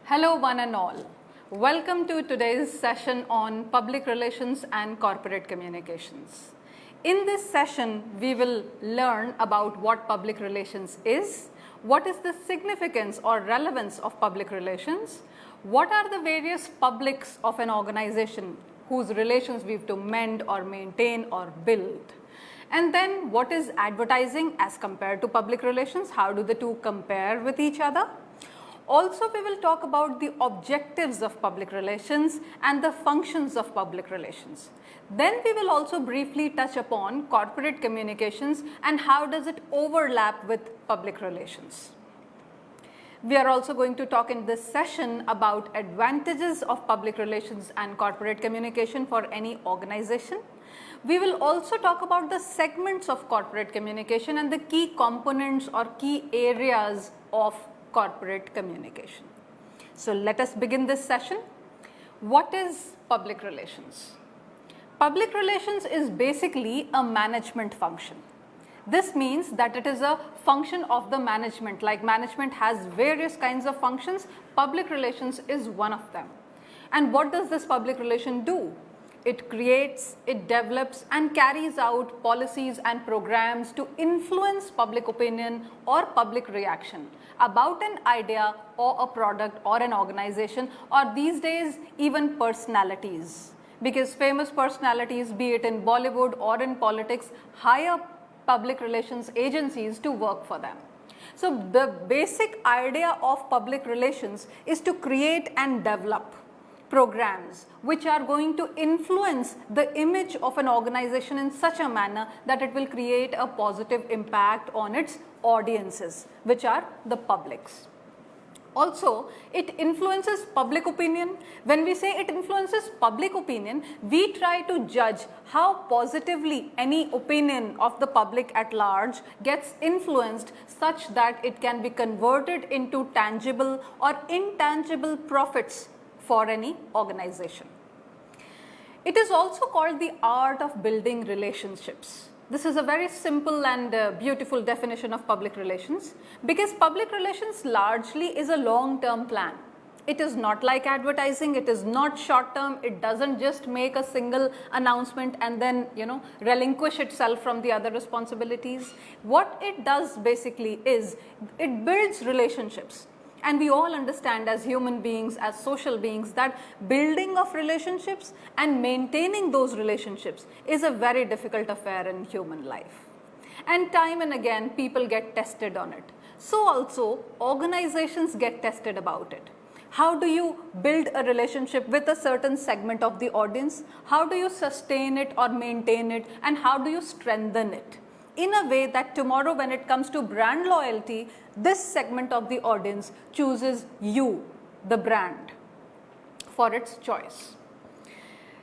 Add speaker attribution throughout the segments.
Speaker 1: Hello one and all. Welcome to today's session on public relations and corporate communications. In this session, we will learn about what public relations is, what is the significance or relevance of public relations, what are the various publics of an organization whose relations we have to mend or maintain or build. And then what is advertising as compared to public relations, how do the two compare with each other. Also, we will talk about the objectives of public relations and the functions of public relations. Then we will also briefly touch upon corporate communications and how does it overlap with public relations. We are also going to talk in this session about advantages of public relations and corporate communication for any organization. We will also talk about the segments of corporate communication and the key components or key areas of corporate communication. So let us begin this session. What is public relations? Public relations is basically a management function. This means that it is a function of the management. Like management has various kinds of functions, public relations is one of them. And what does this public relation do? It creates, it develops and carries out policies and programs to influence public opinion or public reaction about an idea or a product or an organization, or these days even personalities, because famous personalities, be it in Bollywood or in politics, hire public relations agencies to work for them. So the basic idea of public relations is to create and develop programs which are going to influence the image of an organization in such a manner that it will create a positive impact on its audiences, which are the publics. Also, it influences public opinion. When we say it influences public opinion, we try to judge how positively any opinion of the public at large gets influenced such that it can be converted into tangible or intangible profits for any organization. It is also called the art of building relationships. This is a very simple and beautiful definition of public relations, because public relations largely is a long-term plan. It is not like advertising, it is not short-term, it doesn't just make a single announcement and then relinquish itself from the other responsibilities. What it does basically is it builds relationships. And we all understand as human beings, as social beings, that building of relationships and maintaining those relationships is a very difficult affair in human life. And time and again, people get tested on it. So also, organizations get tested about it. How do you build a relationship with a certain segment of the audience? How do you sustain it or maintain it? And how do you strengthen it? In a way that tomorrow when it comes to brand loyalty, this segment of the audience chooses you, the brand, for its choice.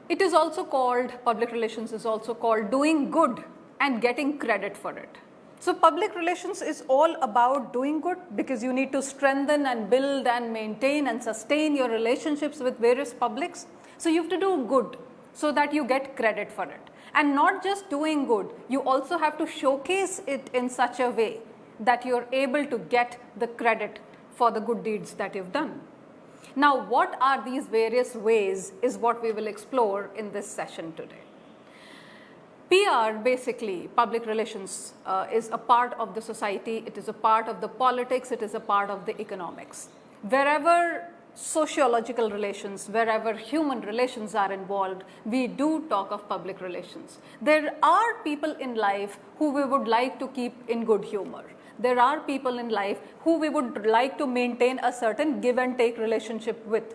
Speaker 1: It is also called, public relations is also called doing good and getting credit for it. So public relations is all about doing good, because you need to strengthen and build and maintain and sustain your relationships with various publics. So you have to do good so that you get credit for it. And not just doing good, you also have to showcase it in such a way that you're able to get the credit for the good deeds that you've done. Now, what are these various ways is what we will explore in this session today. PR, basically, public relations, is a part of the society, it is a part of the politics, it is a part of the economics. Wherever sociological relations, wherever human relations are involved, we do talk of public relations. There are people in life who we would like to keep in good humor. There are people in life who we would like to maintain a certain give and take relationship with.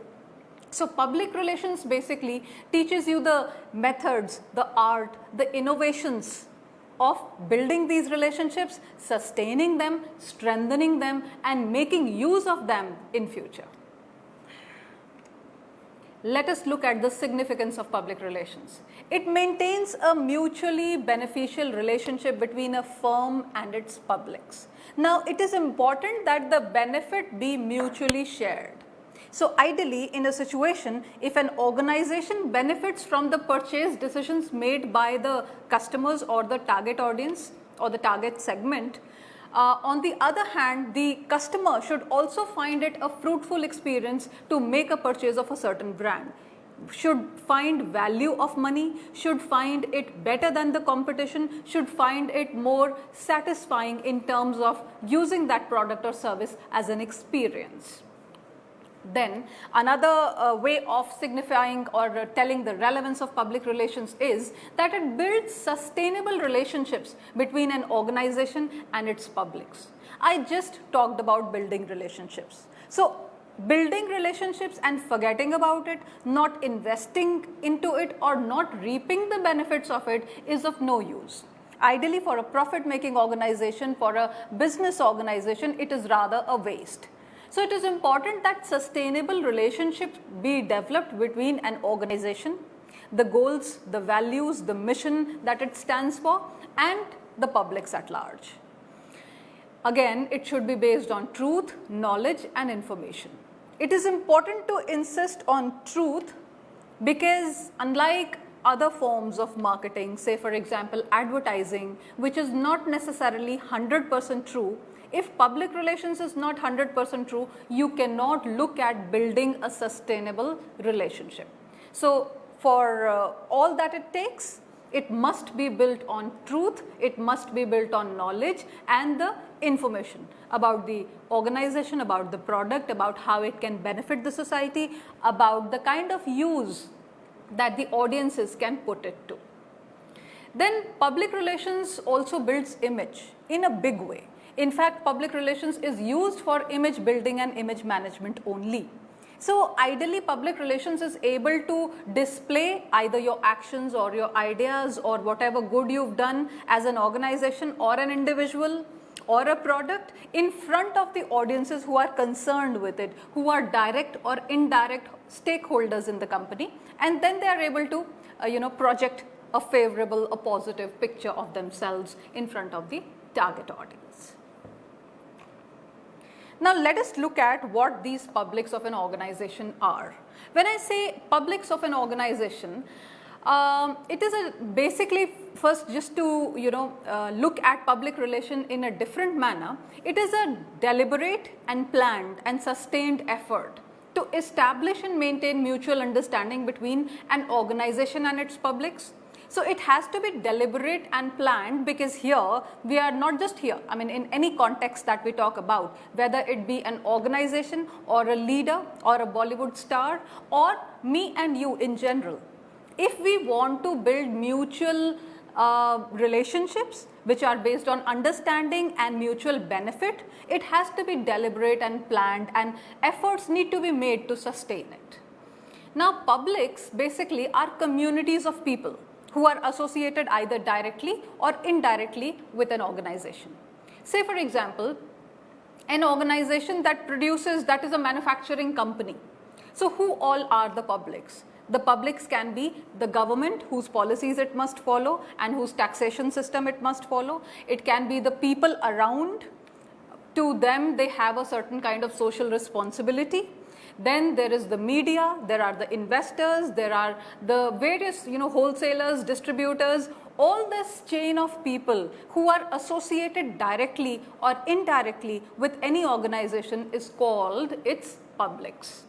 Speaker 1: So public relations basically teaches you the methods, the art, the innovations of building these relationships, sustaining them, strengthening them, and making use of them in future. Let us look at the significance of public relations. It maintains a mutually beneficial relationship between a firm and its publics. Now, it is important that the benefit be mutually shared. So ideally, in a situation, if an organization benefits from the purchase decisions made by the customers or the target audience or the target segment, On the other hand, the customer should also find it a fruitful experience to make a purchase of a certain brand, should find value of money, should find it better than the competition, should find it more satisfying in terms of using that product or service as an experience. Then another way of signifying or telling the relevance of public relations is that it builds sustainable relationships between an organization and its publics. I just talked about building relationships. So building relationships and forgetting about it, not investing into it or not reaping the benefits of it is of no use. Ideally, for a profit-making organization, for a business organization, it is rather a waste. So it is important that sustainable relationships be developed between an organization, the goals, the values, the mission that it stands for, and the publics at large. Again, it should be based on truth, knowledge, and information. It is important to insist on truth because unlike other forms of marketing, say for example advertising, which is not necessarily 100% true, if public relations is not 100% true, you cannot look at building a sustainable relationship. So for all that it takes, it must be built on truth, it must be built on knowledge and the information about the organization, about the product, about how it can benefit the society, about the kind of use that the audiences can put it to. Then public relations also builds image in a big way. In fact, public relations is used for image building and image management only. So ideally, public relations is able to display either your actions or your ideas or whatever good you've done as an organization or an individual or a product in front of the audiences who are concerned with it, who are direct or indirect stakeholders in the company, and then they are able to project a favorable, a positive picture of themselves in front of the target audience. Now let us look at what these publics of an organization are. When I say publics of an organization, it is basically first just to look at public relation in a different manner. It is a deliberate and planned and sustained effort to establish and maintain mutual understanding between an organization and its publics. So it has to be deliberate and planned because here we are not just here, I mean in any context that we talk about, whether it be an organization or a leader or a Bollywood star or me and you in general. If we want to build mutual relationships which are based on understanding and mutual benefit, it has to be deliberate and planned and efforts need to be made to sustain it. Now publics basically are communities of people who are associated either directly or indirectly with an organization. Say for example, an organization that produces, that is a manufacturing company. So who all are the publics? The publics can be the government whose policies it must follow and whose taxation system it must follow. It can be the people around, to them they have a certain kind of social responsibility. Then there is the media, there are the investors, there are the various wholesalers, distributors, all this chain of people who are associated directly or indirectly with any organization is called its publics.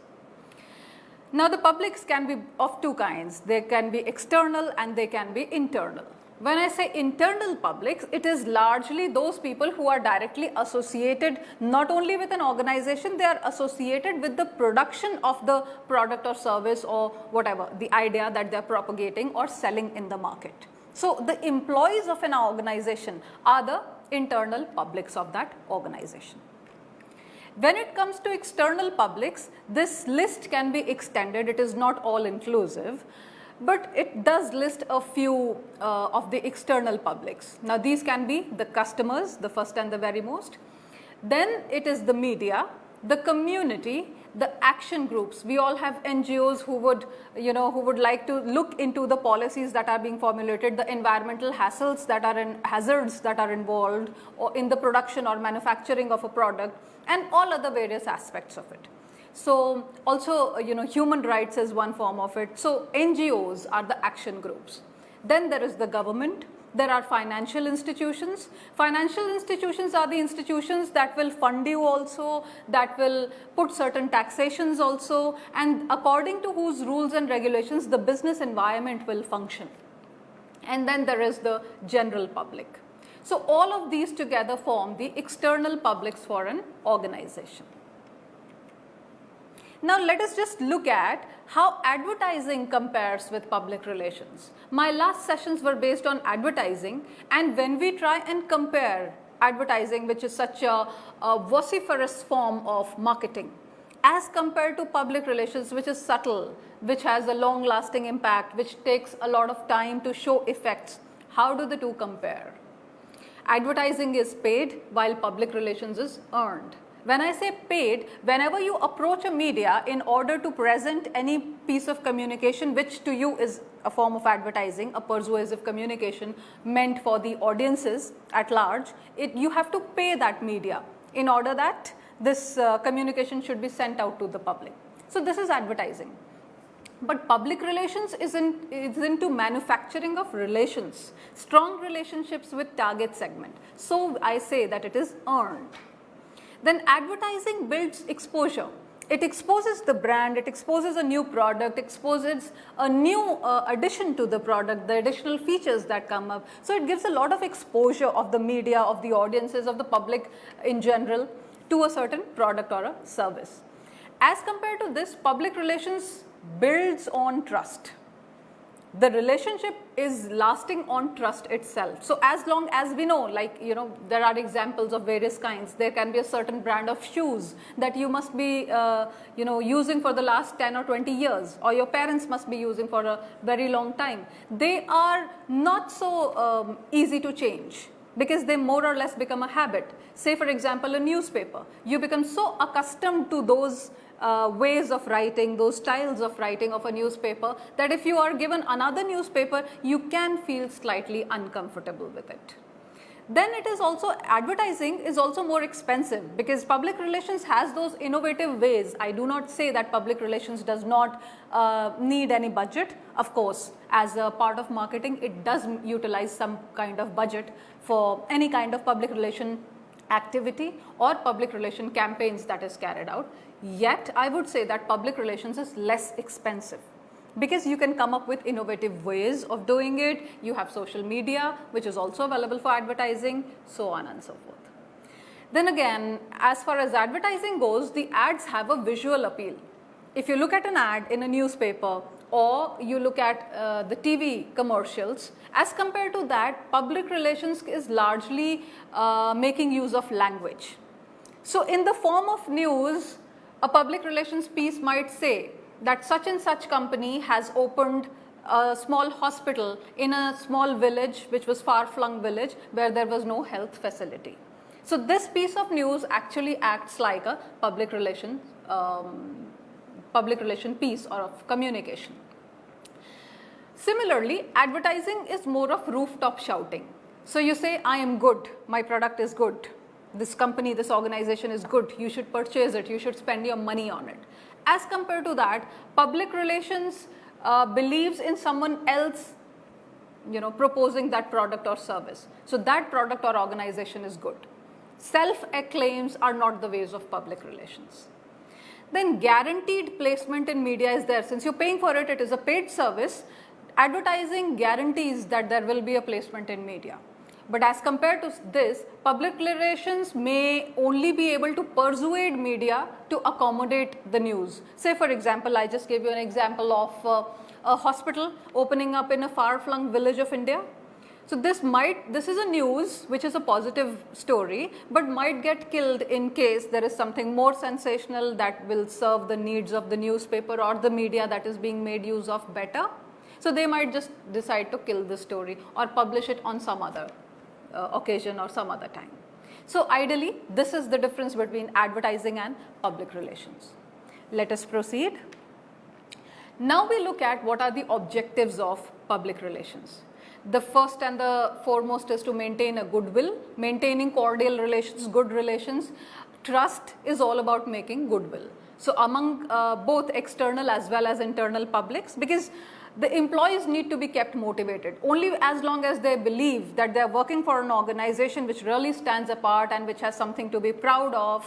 Speaker 1: Now the publics can be of two kinds, they can be external and they can be internal. When I say internal publics, it is largely those people who are directly associated not only with an organization, they are associated with the production of the product or service or whatever, the idea that they are propagating or selling in the market. So the employees of an organization are the internal publics of that organization. When it comes to external publics, this list can be extended, it is not all inclusive. But it does list a few of the external publics. Now these can be the customers, the first and the very most. Then it is the media, the community, the action groups. We all have NGOs who would like to look into the policies that are being formulated, the environmental hazards that are involved or in the production or manufacturing of a product, and all other various aspects of it. So also human rights is one form of it. So NGOs are the action groups. Then there is the government, There are financial institutions. Financial institutions are the institutions that will fund you also, that will put certain taxations also, and according to whose rules and regulations the business environment will function. And then there is the general public. So all of these together form the external publics for an organization. Now let us just look at how advertising compares with public relations. My last sessions were based on advertising, and when we try and compare advertising, which is such a vociferous form of marketing, as compared to public relations, which is subtle, which has a long lasting impact, which takes a lot of time to show effects, how do the two compare? Advertising is paid while public relations is earned. When I say paid, whenever you approach a media in order to present any piece of communication which to you is a form of advertising, a persuasive communication meant for the audiences at large, you have to pay that media in order that this communication should be sent out to the public. So this is advertising. But public relations is into manufacturing of relations, strong relationships with target segment. So I say that it is earned. Then advertising builds exposure. It exposes the brand, it exposes a new product, exposes a new addition to the product, the additional features that come up. So it gives a lot of exposure of the media, of the audiences, of the public in general to a certain product or a service. As compared to this, public relations builds on trust. The relationship is lasting on trust itself. So as long as we know, like, there are examples of various kinds. There can be a certain brand of shoes that you must be, using for the last 10 or 20 years, or your parents must be using for a very long time. They are not so easy to change, because they more or less become a habit. Say for example, a newspaper. You become so accustomed to those ways of writing, those styles of writing of a newspaper, that if you are given another newspaper, you can feel slightly uncomfortable with it. Then it is also, advertising is also more expensive, because public relations has those innovative ways. I do not say that public relations does not need any budget. Of course, as a part of marketing, it does utilize some kind of budget for any kind of public relation activity or public relation campaigns that is carried out. Yet I would say that public relations is less expensive, because you can come up with innovative ways of doing it. You have social media, which is also available for advertising, so on and so forth. Then again, as far as advertising goes, the ads have a visual appeal. If you look at an ad in a newspaper, or you look at the TV commercials, as compared to that, public relations is largely making use of language. So in the form of news, a public relations piece might say that such and such company has opened a small hospital in a small village, which was far-flung village, where there was no health facility. So this piece of news actually acts like a public relation piece or of communication. Similarly, advertising is more of rooftop shouting. So you say, I am good, my product is good, this company, this organization is good, you should purchase it, you should spend your money on it. As compared to that, public relations believes in someone else proposing that product or service. So that product or organization is good. Self-acclaims are not the ways of public relations. Then guaranteed placement in media is there. Since you're paying for it, it is a paid service. Advertising guarantees that there will be a placement in media. But as compared to this, public relations may only be able to persuade media to accommodate the news. Say for example, I just gave you an example of a hospital opening up in a far-flung village of India. So this is a news which is a positive story, but might get killed in case there is something more sensational that will serve the needs of the newspaper or the media that is being made use of better. So they might just decide to kill the story or publish it on some other occasion or some other time. So ideally, this is the difference between advertising and public relations. Let us proceed. Now we look at what are the objectives of public relations. The first and the foremost is to maintain a goodwill, maintaining cordial relations, good relations. Trust is all about making goodwill. So among both external as well as internal publics, because the employees need to be kept motivated. Only as long as they believe that they are working for an organization which really stands apart and which has something to be proud of,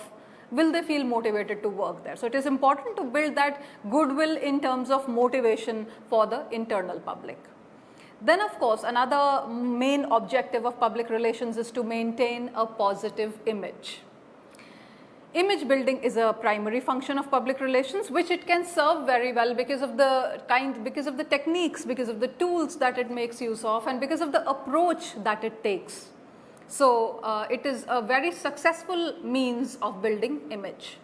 Speaker 1: will they feel motivated to work there. So it is important to build that goodwill in terms of motivation for the internal public. Then of course, another main objective of public relations is to maintain a positive image. Image building is a primary function of public relations, which it can serve very well because of the techniques, because of the tools that it makes use of, and because of the approach that it takes. So it is a very successful means of building image.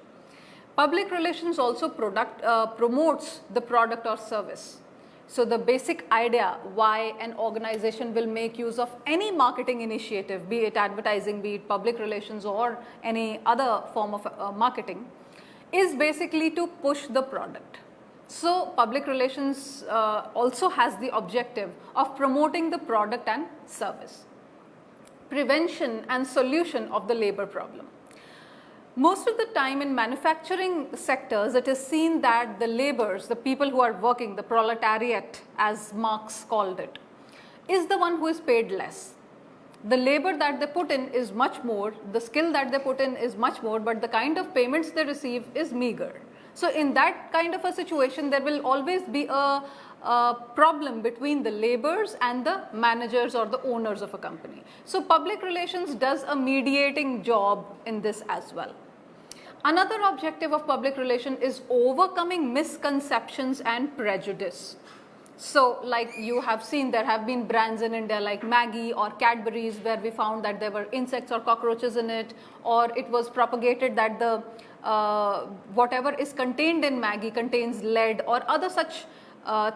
Speaker 1: Public relations also promotes the product or service. So the basic idea why an organization will make use of any marketing initiative, be it advertising, be it public relations or any other form of marketing, is basically to push the product. So public relations also has the objective of promoting the product and service. Prevention and solution of the labor problem. Most of the time in manufacturing sectors, it is seen that the laborers, the people who are working, the proletariat as Marx called it, is the one who is paid less. The labor that they put in is much more, the skill that they put in is much more, but the kind of payments they receive is meager. So in that kind of a situation, there will always be a problem between the laborers and the managers or the owners of a company. So public relations does a mediating job in this as well. Another objective of public relation is overcoming misconceptions and prejudice. So like you have seen, there have been brands in India like Maggi or Cadbury's where we found that there were insects or cockroaches in it, or it was propagated that the whatever is contained in Maggi contains lead or other such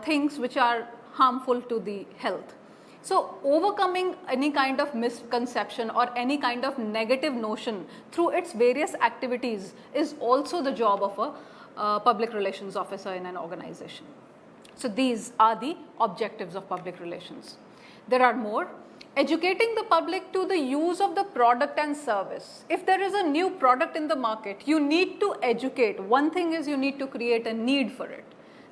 Speaker 1: things which are harmful to the health. So overcoming any kind of misconception or any kind of negative notion through its various activities is also the job of a public relations officer in an organization. So these are the objectives of public relations. There are more. Educating the public to the use of the product and service. If there is a new product in the market, you need to educate. One thing is you need to create a need for it.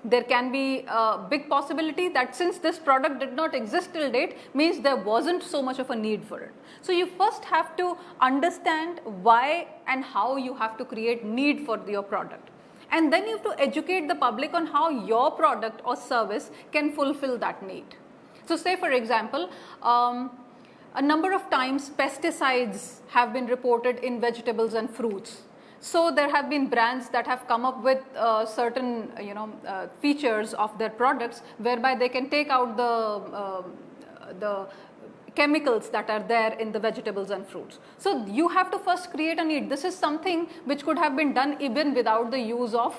Speaker 1: There can be a big possibility that since this product did not exist till date, means there wasn't so much of a need for it. So you first have to understand why and how you have to create need for your product. And then you have to educate the public on how your product or service can fulfill that need. So say for example, a number of times pesticides have been reported in vegetables and fruits. So there have been brands that have come up with certain features of their products whereby they can take out the chemicals that are there in the vegetables and fruits. So you have to first create a need. This is something which could have been done even without the use of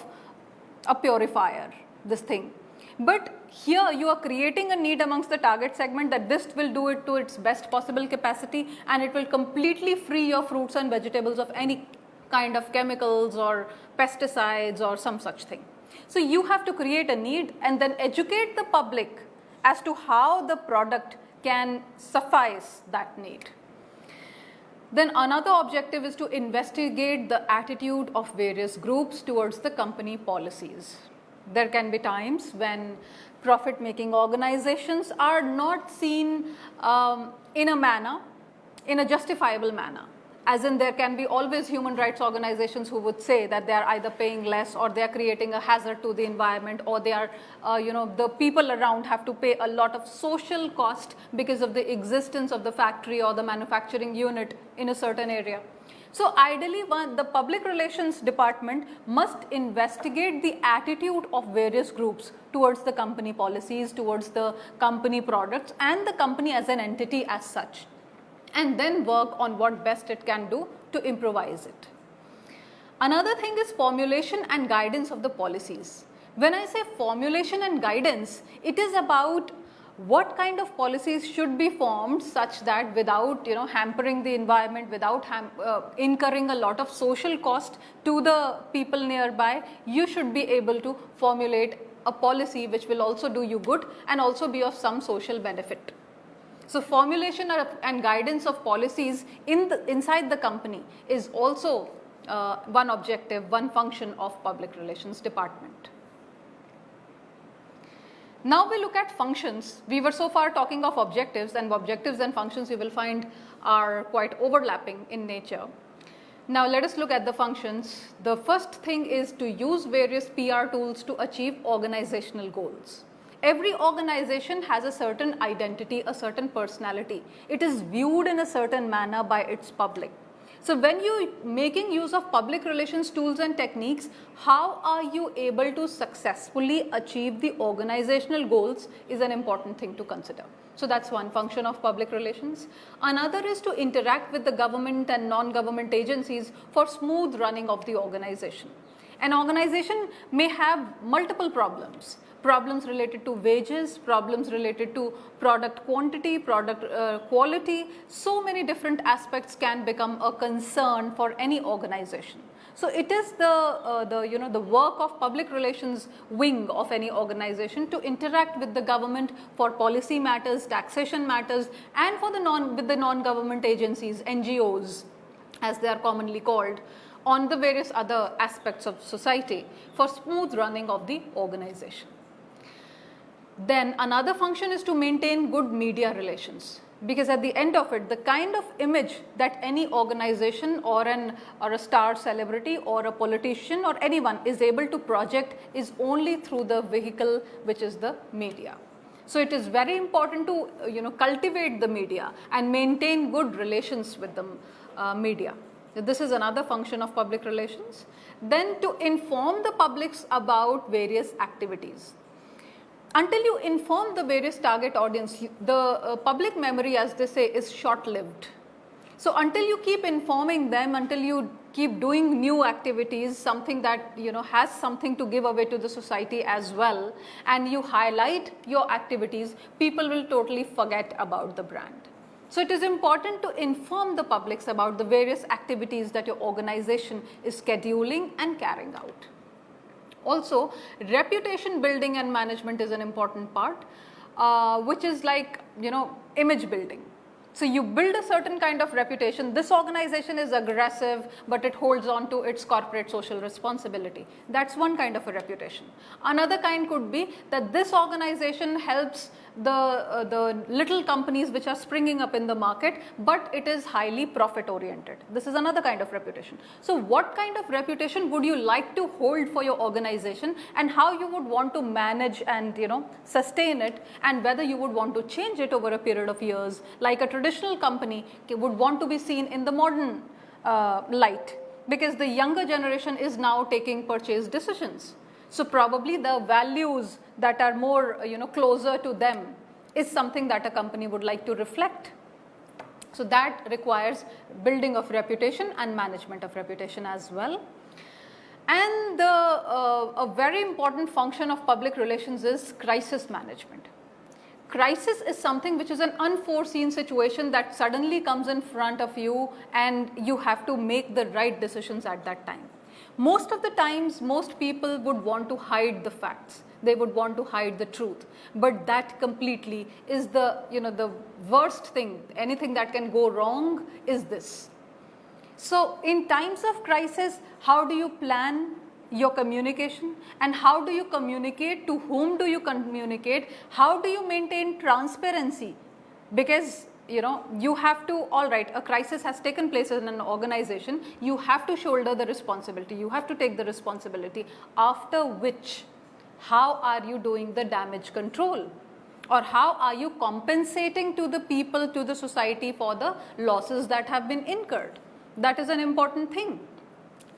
Speaker 1: a purifier, this thing. But here you are creating a need amongst the target segment that this will do it to its best possible capacity and it will completely free your fruits and vegetables of any kind of chemicals or pesticides or some such thing. So you have to create a need and then educate the public as to how the product can suffice that need. Then another objective is to investigate the attitude of various groups towards the company policies. There can be times when profit-making organizations are not seen in a justifiable manner. As in, there can be always human rights organizations who would say that they are either paying less or they are creating a hazard to the environment, or they are, the people around have to pay a lot of social cost because of the existence of the factory or the manufacturing unit in a certain area. So ideally, the public relations department must investigate the attitude of various groups towards the company policies, towards the company products and the company as an entity as such, and then work on what best it can do to improvise it. Another thing is formulation and guidance of the policies. When I say formulation and guidance, it is about what kind of policies should be formed such that without hampering the environment, without incurring a lot of social cost to the people nearby, you should be able to formulate a policy which will also do you good and also be of some social benefit. So formulation and guidance of policies inside the company is also one objective, one function of public relations department. Now we look at functions. We were so far talking of objectives, and objectives and functions you will find are quite overlapping in nature. Now let us look at the functions. The first thing is to use various PR tools to achieve organizational goals. Every organization has a certain identity, a certain personality. It is viewed in a certain manner by its public. So when you making use of public relations tools and techniques, how are you able to successfully achieve the organizational goals is an important thing to consider. So that's one function of public relations. Another is to interact with the government and non-government agencies for smooth running of the organization. An organization may have multiple problems. Problems related to wages, problems related to product quantity, product quality. So many different aspects can become a concern for any organization. So it is the work of public relations wing of any organization to interact with the government for policy matters, taxation matters, and for with the non-government agencies, NGOs, as they are commonly called, on the various other aspects of society for smooth running of the organization. Then another function is to maintain good media relations, because at the end of it, the kind of image that any organization or a star celebrity or a politician or anyone is able to project is only through the vehicle, which is the media. So it is very important to cultivate the media and maintain good relations with the media. This is another function of public relations. Then to inform the publics about various activities. Until you inform the various target audience, the public memory, as they say, is short-lived. So until you keep informing them, until you keep doing new activities, something that has something to give away to the society as well, and you highlight your activities, people will totally forget about the brand. So it is important to inform the publics about the various activities that your organization is scheduling and carrying out. Also, reputation building and management is an important part, which is like, image building. So you build a certain kind of reputation. This organization is aggressive, but it holds on to its corporate social responsibility. That's one kind of a reputation. Another kind could be that this organization helps the little companies which are springing up in the market, but it is highly profit oriented. This is another kind of reputation. So what kind of reputation would you like to hold for your organization, and how you would want to manage and sustain it, and whether you would want to change it over a period of years, like a traditional company would want to be seen in the modern light, because the younger generation is now taking purchase decisions. So probably the values that are more closer to them is something that a company would like to reflect. So that requires building of reputation and management of reputation as well. And a very important function of public relations is crisis management. Crisis is something which is an unforeseen situation that suddenly comes in front of you, and you have to make the right decisions at that time. Most of the times, most people would want to hide the facts. They would want to hide the truth. But that completely is the worst thing. Anything that can go wrong is this. So in times of crisis, how do you plan your communication, and how do you communicate? To whom do you communicate? How do you maintain transparency? Because you have to, all right, a crisis has taken place in an organization, you have to shoulder the responsibility, you have to take the responsibility, after which, how are you doing the damage control? Or how are you compensating to the people, to the society for the losses that have been incurred? That is an important thing.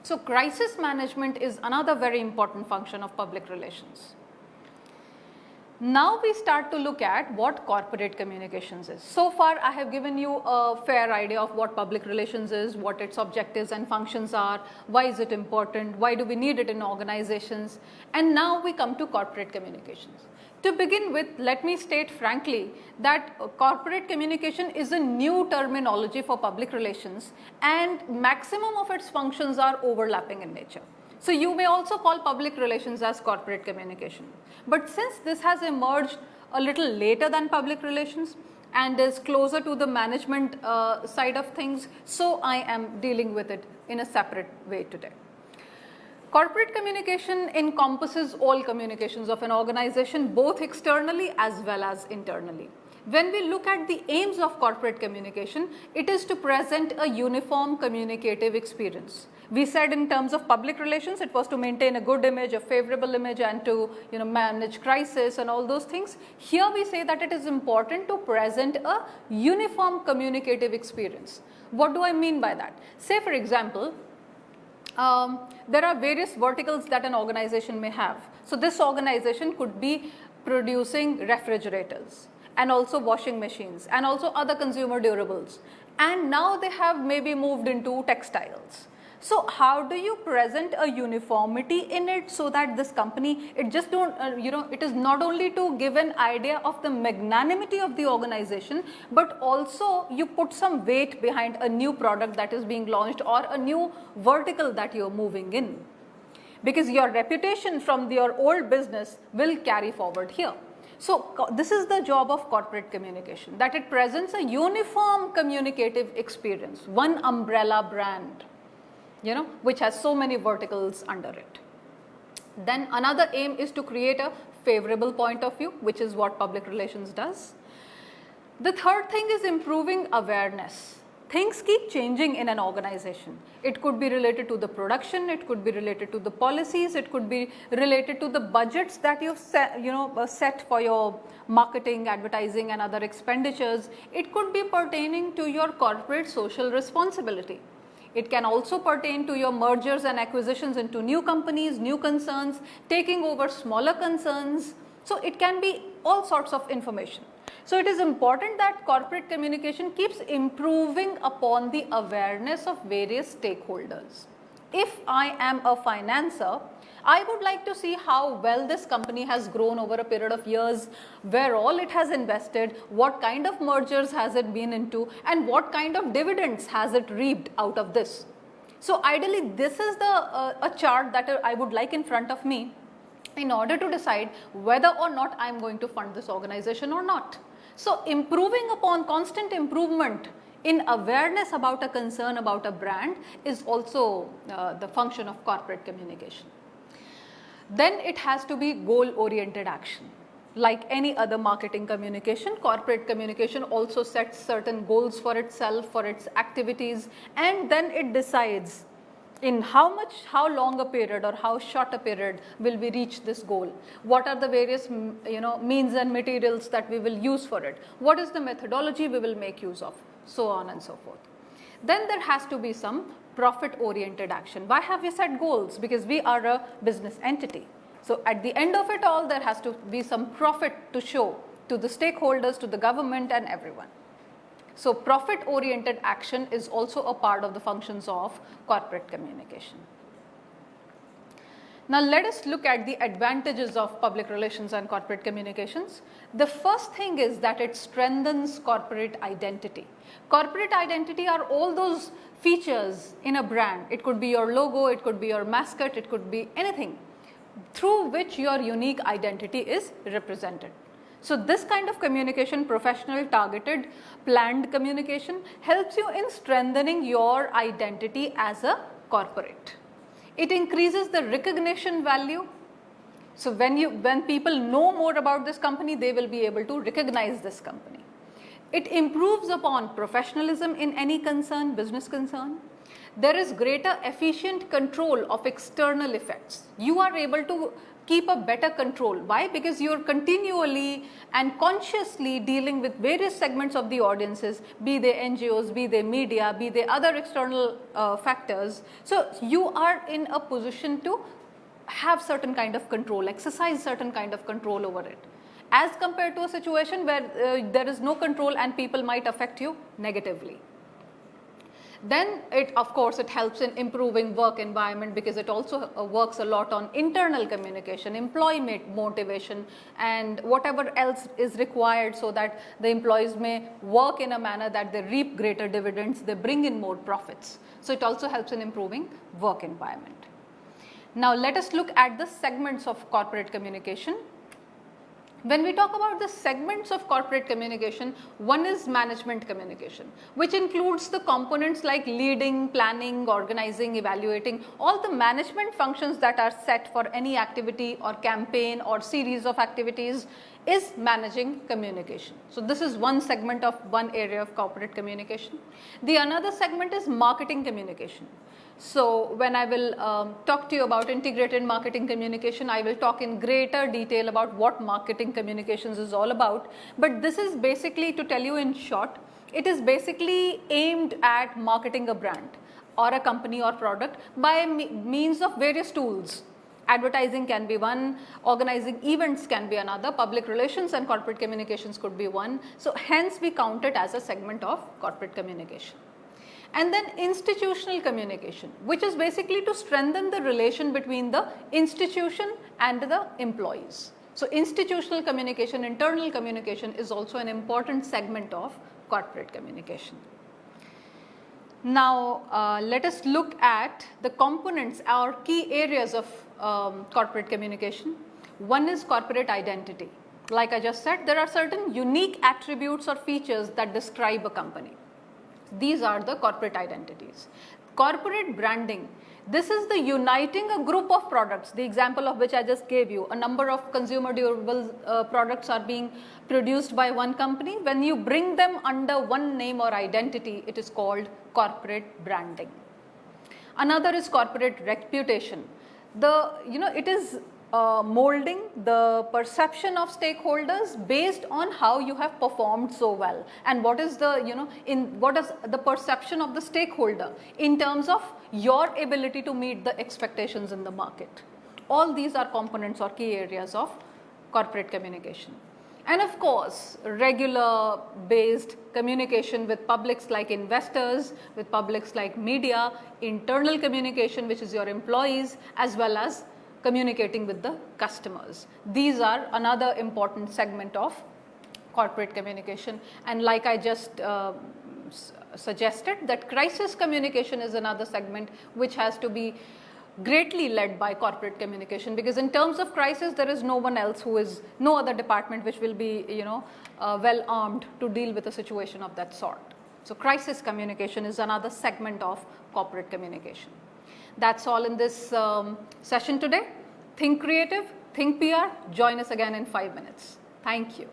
Speaker 1: So crisis management is another very important function of public relations. Now we start to look at what corporate communications is. So far I have given you a fair idea of what public relations is, what its objectives and functions are, why is it important, why do we need it in organizations, and now we come to corporate communications. To begin with, let me state frankly that corporate communication is a new terminology for public relations, and maximum of its functions are overlapping in nature. So you may also call public relations as corporate communication. But since this has emerged a little later than public relations and is closer to the management side of things, so I am dealing with it in a separate way today. Corporate communication encompasses all communications of an organization, both externally as well as internally. When we look at the aims of corporate communication, it is to present a uniform communicative experience. We said in terms of public relations, it was to maintain a good image, a favorable image, and to manage crisis and all those things. Here we say that it is important to present a uniform communicative experience. What do I mean by that? Say for example, there are various verticals that an organization may have. So this organization could be producing refrigerators and also washing machines and also other consumer durables, and now they have maybe moved into textiles. So how do you present a uniformity in it so that this company, it just don't, it is not only to give an idea of the magnanimity of the organization, but also you put some weight behind a new product that is being launched or a new vertical that you're moving in. Because your reputation from your old business will carry forward here. So this is the job of corporate communication, that it presents a uniform communicative experience, one umbrella brand, which has so many verticals under it. Then another aim is to create a favorable point of view, which is what public relations does. The third thing is improving awareness. Things keep changing in an organization. It could be related to the production, it could be related to the policies, it could be related to the budgets that you've set for your marketing, advertising and other expenditures. It could be pertaining to your corporate social responsibility. It can also pertain to your mergers and acquisitions into new companies, new concerns, taking over smaller concerns. So it can be all sorts of information. So it is important that corporate communication keeps improving upon the awareness of various stakeholders. If I am a financer, I would like to see how well this company has grown over a period of years, where all it has invested, what kind of mergers has it been into, and what kind of dividends has it reaped out of this. So ideally, this is a chart that I would like in front of me in order to decide whether or not I am going to fund this organization or not. So improving upon constant improvement in awareness about a concern about a brand is also the function of corporate communication. Then it has to be goal-oriented action. Like any other marketing communication, corporate communication also sets certain goals for itself, for its activities, and then it decides in how long a period or how short a period will we reach this goal. What are the various means and materials that we will use for it? What is the methodology we will make use of? So on and so forth. Then there has to be some profit-oriented action. Why have we set goals? Because we are a business entity. So at the end of it all, there has to be some profit to show to the stakeholders, to the government and everyone. So profit-oriented action is also a part of the functions of corporate communication. Now let us look at the advantages of public relations and corporate communications. The first thing is that it strengthens corporate identity. Corporate identity are all those features in a brand. It could be your logo, it could be your mascot, it could be anything through which your unique identity is represented. So this kind of communication, professional, targeted, planned communication, helps you in strengthening your identity as a corporate. It increases the recognition value. So when people know more about this company, they will be able to recognize this company. It improves upon professionalism in any concern, business concern. There is greater efficient control of external effects. You are able to keep a better control. Why? Because you are continually and consciously dealing with various segments of the audiences, be they NGOs, be they media, be they other external factors. So you are in a position to have certain kind of control, exercise certain kind of control over it, as compared to a situation where there is no control and people might affect you negatively. Then of course it helps in improving work environment, because it also works a lot on internal communication, employee motivation and whatever else is required so that the employees may work in a manner that they reap greater dividends, they bring in more profits. So it also helps in improving work environment. Now let us look at the segments of corporate communication. When we talk about the segments of corporate communication, one is management communication, which includes the components like leading, planning, organizing, evaluating, all the management functions that are set for any activity or campaign or series of activities is managing communication. So this is one segment of one area of corporate communication. The another segment is marketing communication. So when I will talk to you about integrated marketing communication, I will talk in greater detail about what marketing communications is all about. But this is basically, to tell you in short, it is basically aimed at marketing a brand or a company or product by means of various tools. Advertising can be one, organizing events can be another, public relations and corporate communications could be one. So hence we count it as a segment of corporate communication. And then institutional communication, which is basically to strengthen the relation between the institution and the employees. So institutional communication, internal communication is also an important segment of corporate communication. Now let us look at the components or key areas of corporate communication. One is corporate identity. Like I just said, there are certain unique attributes or features that describe a company. These are the corporate identities. Corporate branding, this is the uniting a group of products, the example of which I just gave you. A number of consumer durable products are being produced by one company. When you bring them under one name or identity, it is called corporate branding. Another is corporate reputation. It is molding the perception of stakeholders based on how you have performed so well, and what is the what is the perception of the stakeholder in terms of your ability to meet the expectations in the market. All these are components or key areas of corporate communication. And of course, regular based communication with publics like investors, with publics like media, internal communication, which is your employees, as well as communicating with the customers. These are another important segment of corporate communication. And like I just suggested, that crisis communication is another segment which has to be greatly led by corporate communication, because in terms of crisis there is no one else no other department which will be well armed to deal with a situation of that sort. So crisis communication is another segment of corporate communication. That's all in this session today. Think creative, think PR. Join us again in 5 minutes. Thank you.